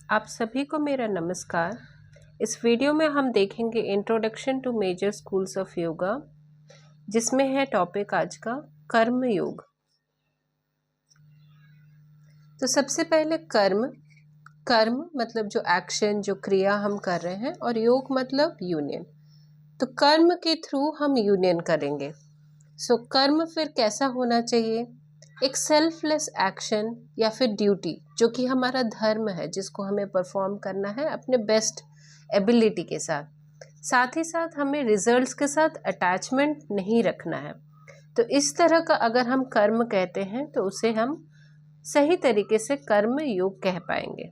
आप सभी को मेरा नमस्कार। इस वीडियो में हम देखेंगे introduction to major schools of yoga, जिसमें है टॉपिक आज का कर्म योग। तो सबसे पहले कर्म मतलब जो एक्शन, जो क्रिया हम कर रहे हैं, और योग मतलब यूनियन। तो कर्म के थ्रू हम यूनियन करेंगे। सो कर्म फिर कैसा होना चाहिए? एक सेल्फलेस एक्शन या फिर ड्यूटी, जो कि हमारा धर्म है, जिसको हमें परफॉर्म करना है अपने बेस्ट एबिलिटी के साथ ही साथ हमें रिजल्ट्स के साथ अटैचमेंट नहीं रखना है। तो इस तरह का अगर हम कर्म कहते हैं तो उसे हम सही तरीके से कर्म योग कह पाएंगे।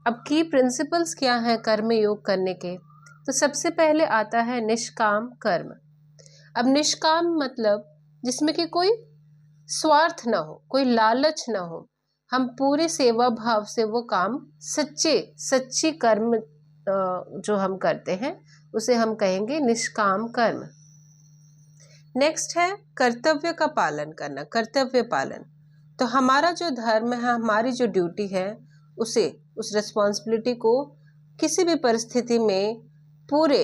अब की प्रिंसिपल्स क्या हैं कर्म योग करने के? तो सबसे पहले आता है निष्काम कर्म। अब निष्काम मतलब जिसमें कि कोई स्वार्थ ना हो, कोई लालच ना हो, हम पूरे सेवा भाव से वो काम सच्ची कर्म जो हम करते हैं उसे हम कहेंगे निष्काम कर्म। नेक्स्ट है कर्तव्य का पालन करना, कर्तव्य पालन। तो हमारा जो धर्म है, हमारी जो ड्यूटी है, उस रिस्पॉन्सिबिलिटी को किसी भी परिस्थिति में पूरे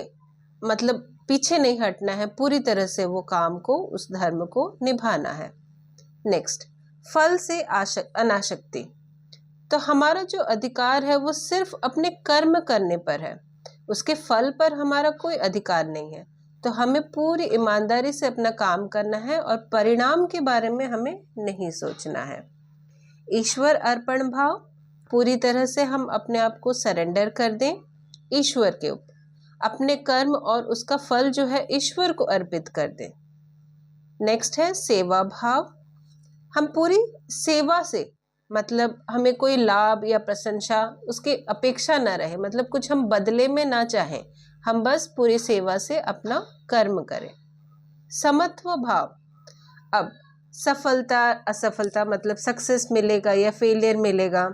मतलब पीछे नहीं हटना है, पूरी तरह से वो काम को, उस धर्म को निभाना है। नेक्स्ट, फल से अनासक्ति। तो हमारा जो अधिकार है वो सिर्फ अपने कर्म करने पर है, उसके फल पर हमारा कोई अधिकार नहीं है। तो हमें पूरी ईमानदारी से अपना काम करना है और परिणाम के बारे में हमें नहीं सोचना है। ईश्वर अर्पण भाव, पूरी तरह से हम अपने आप को सरेंडर कर दें ईश्वर के ऊपर, अपने कर्म और उसका फल जो है ईश्वर को अर्पित कर दें। नेक्स्ट है सेवा भाव। हम पूरी सेवा से, मतलब हमें कोई लाभ या प्रशंसा उसकी अपेक्षा ना रहे, मतलब कुछ हम बदले में ना चाहें, हम बस पूरी सेवा से अपना कर्म करें। समत्व भाव। अब सफलता असफलता, मतलब सक्सेस मिलेगा या फेलियर मिलेगा,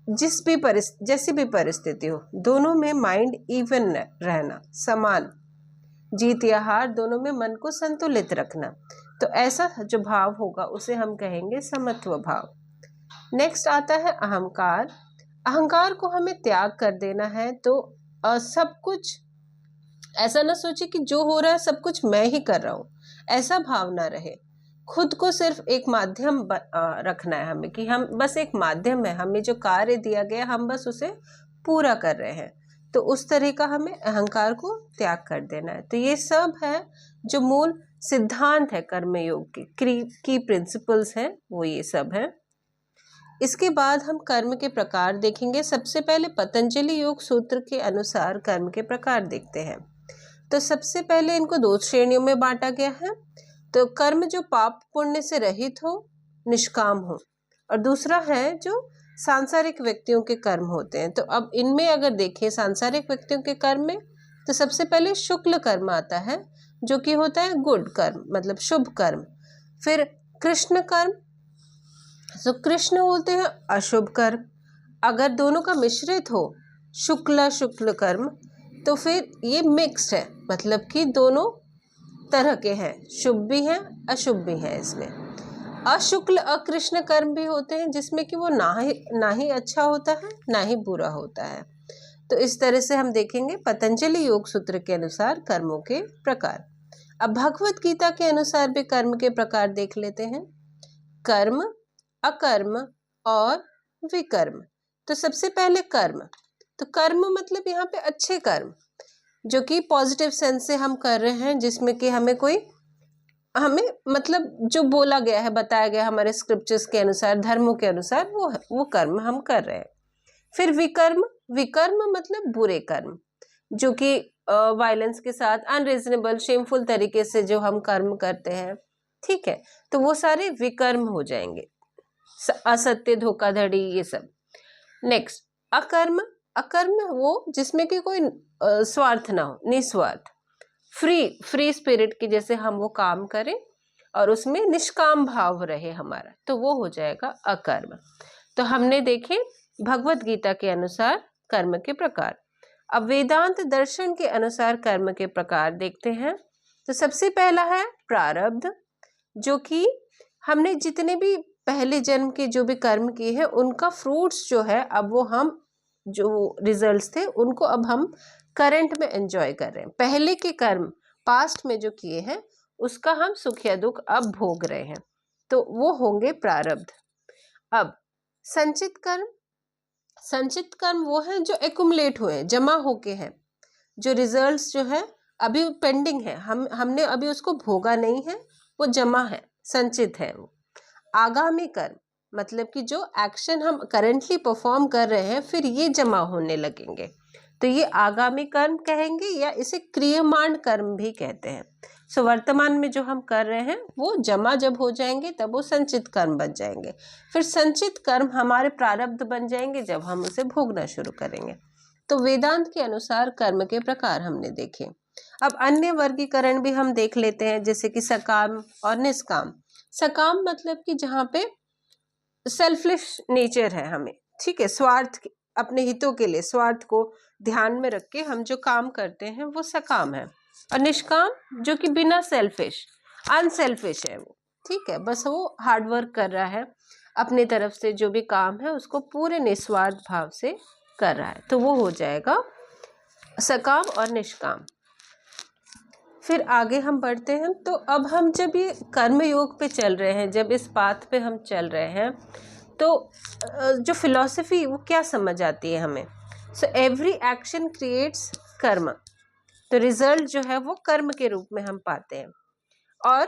जैसी भी परिस्थिति हो, दोनों में माइंड इवन रहना, समान, जीत या हार दोनों में मन को संतुलित रखना। तो ऐसा जो भाव होगा उसे हम कहेंगे समत्व भाव। नेक्स्ट आता है अहंकार। अहंकार को हमें त्याग कर देना है। तो सब कुछ ऐसा ना सोचे कि जो हो रहा है सब कुछ मैं ही कर रहा हूँ, ऐसा भाव ना रहे। खुद को सिर्फ एक माध्यम रखना है हमें, कि हम बस एक माध्यम है, हमें जो कार्य दिया गया हम बस उसे पूरा कर रहे हैं। तो उस तरह का हमें अहंकार को त्याग कर देना है। तो ये सब है जो मूल सिद्धांत है कर्मयोग के, की प्रिंसिपल्स हैं, वो ये सब है। इसके बाद हम कर्म के प्रकार देखेंगे। सबसे पहले पतंजलि योग सूत्र के अनुसार कर्म के प्रकार देखते हैं। तो सबसे पहले इनको 2 श्रेणियों में बांटा गया है। तो कर्म जो पाप पुण्य से रहित हो, निष्काम हो, और दूसरा है जो सांसारिक व्यक्तियों के कर्म होते हैं। तो अब इनमें अगर देखें सांसारिक व्यक्तियों के कर्म में, तो सबसे पहले शुक्ल कर्म आता है, जो कि होता है गुड कर्म, मतलब शुभ कर्म। फिर कृष्ण कर्म, तो कृष्ण होते हैं अशुभ कर्म। अगर दोनों का मिश्रित हो, शुक्ल कर्म, तो फिर ये मिक्स्ड है, मतलब कि दोनों तरह के हैं, शुभ भी हैं अशुभ भी हैं। इसमें अशुक्ल अकृष्ण कर्म भी होते हैं, जिसमें कि वो ना ही अच्छा होता है ना ही बुरा होता है। तो इस तरह से हम देखेंगे पतंजलि योग सूत्र के अनुसार कर्मों के प्रकार। अब भगवत गीता के अनुसार भी कर्म के प्रकार देख लेते हैं। कर्म, अकर्म और विकर्म। तो सबसे पहले कर्म। तो कर्म मतलब यहाँ पे अच्छे कर्म, जो कि पॉजिटिव सेंस से हम कर रहे हैं, जिसमें कि हमें मतलब जो बोला गया है, बताया गया हमारे स्क्रिप्चर्स के अनुसार, धर्मों के अनुसार, वो कर्म हम कर रहे हैं। फिर विकर्म मतलब बुरे कर्म, जो कि वायलेंस के साथ, अनरीजनेबल, शेमफुल तरीके से जो हम कर्म करते हैं, ठीक है, तो वो सारे विकर्म हो जाएंगे। असत्य, धोखाधड़ी, ये सब। नेक्स्ट अकर्म वो जिसमें कि कोई स्वार्थ ना हो, निस्वार्थ, फ्री स्पिरिट की, जैसे हम वो काम करें और उसमें निष्काम भाव रहे हमारा, तो वो हो जाएगा अकर्म। तो हमने देखे भगवत गीता के अनुसार कर्म के प्रकार। अब वेदांत दर्शन के अनुसार कर्म के प्रकार देखते हैं। तो सबसे पहला है प्रारब्ध, जो कि हमने जितने भी पहले जन्म के जो भी कर्म किए हैं, उनका फ्रूट्स जो है अब वो हम जो रिजल्ट्स थे उनको अब हम करंट में एंजॉय कर रहे हैं। पहले के कर्म पास्ट में जो किए हैं उसका हम सुख या दुख अब भोग रहे हैं, तो वो होंगे प्रारब्ध। अब संचित कर्म, संचित कर्म वो है जो एक्युमुलेट हुए, जमा होके हैं, जो रिजल्ट्स जो है अभी पेंडिंग है, हमने अभी उसको भोगा नहीं है, वो जमा है, संचित है वो। आगामी कर्म मतलब कि जो एक्शन हम करेंटली परफॉर्म कर रहे हैं फिर ये जमा होने लगेंगे, तो ये आगामी कर्म कहेंगे या इसे क्रियमाण कर्म भी कहते हैं। सो वर्तमान में जो हम कर रहे हैं वो जमा जब हो जाएंगे तब वो संचित कर्म बन जाएंगे, फिर संचित कर्म हमारे प्रारब्ध बन जाएंगे जब हम उसे भोगना शुरू करेंगे। तो वेदांत के अनुसार कर्म के प्रकार हमने देखे। अब अन्य वर्गीकरण भी हम देख लेते हैं, जैसे कि सकाम और निष्काम। सकाम मतलब कि जहाँ पे सेल्फिश नेचर है हमें, ठीक है, स्वार्थ, अपने हितों के लिए स्वार्थ को ध्यान में रख के हम जो काम करते हैं वो सकाम है। और निष्काम जो कि बिना सेल्फिश, अनसेल्फिश है वो, ठीक है, बस वो हार्ड वर्क कर रहा है, अपनी तरफ से जो भी काम है उसको पूरे निस्वार्थ भाव से कर रहा है, तो वो हो जाएगा सकाम और निष्काम। फिर आगे हम बढ़ते हैं। तो अब हम जब ये कर्म योग पे चल रहे हैं, जब इस पाथ पे हम चल रहे हैं, तो जो फिलॉसफी वो क्या समझ आती है हमें। सो एवरी एक्शन क्रिएट्स कर्म, तो रिजल्ट जो है वो कर्म के रूप में हम पाते हैं। और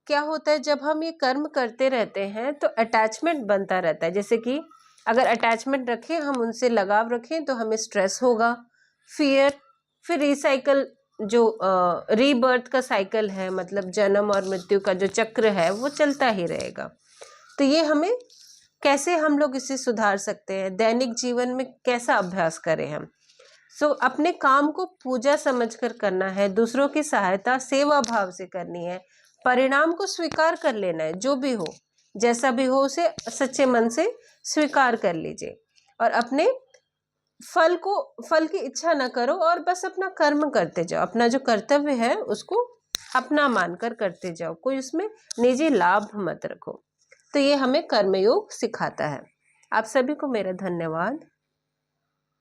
क्या होता है जब हम ये कर्म करते रहते हैं तो अटैचमेंट बनता रहता है, जैसे कि अगर अटैचमेंट रखें, हम उनसे लगाव रखें तो हमें स्ट्रेस होगा, फियर, फिर रिसाइकल, जो रीबर्थ का साइकिल है, मतलब जन्म और मृत्यु का जो चक्र है वो चलता ही रहेगा। तो ये हमें कैसे हम लोग इसे सुधार सकते हैं, दैनिक जीवन में कैसा अभ्यास करें हम। अपने काम को पूजा समझकर करना है, दूसरों की सहायता सेवा भाव से करनी है, परिणाम को स्वीकार कर लेना है, जो भी हो जैसा भी हो उसे सच्चे मन से स्वीकार कर लीजिए, और अपने फल की इच्छा न करो और बस अपना कर्म करते जाओ, अपना जो कर्तव्य है उसको अपना मानकर करते जाओ, कोई उसमें निजी लाभ मत रखो। तो ये हमें कर्मयोग सिखाता है। आप सभी को मेरा धन्यवाद।